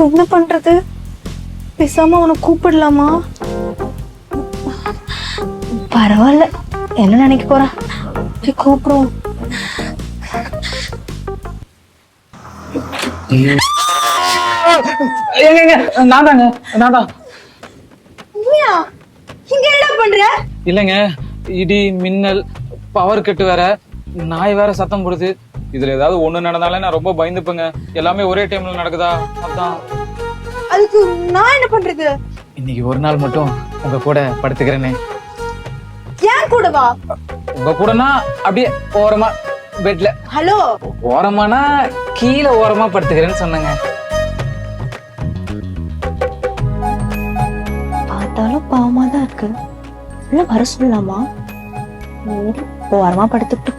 என்ன பண்றது? பேசாம அவனை கூப்பிடலாமா? பரவாயில்ல, என்ன நினைக்க போறான்? கூப்பிடுவோம். நான் தாங்க, நான் தான். இங்க என்ன பண்ற? இல்லைங்க, இடி மின்னல் பவர் கட்டு வேற, நாய் வேற சத்தம் போடுது. இதுல ஏதாவது ஒண்ணு நடந்தாலே நான் ரொம்ப பயந்துப்பேங்க. எல்லாமே ஒரே டைம்ல நடக்குதா, அதான். அதுக்கு நான் என்ன பண்றது? இன்னைக்கு ஒரு நாள் மட்டும் உங்க கூட படுத்துக்கிறேனே. ஏன் கூட வா? உங்க கூடனா அப்படியே ஓரமா பெட்ல. ஹலோ, ஓரமானா கீழே ஓரமா படுத்துக்கிறேன்னு சொன்னேங்க. பார்த்தாலும் பாவமா தான் இருக்கு. இல்ல வர சொல்லலாமா? ஓரமா படுத்துட்டு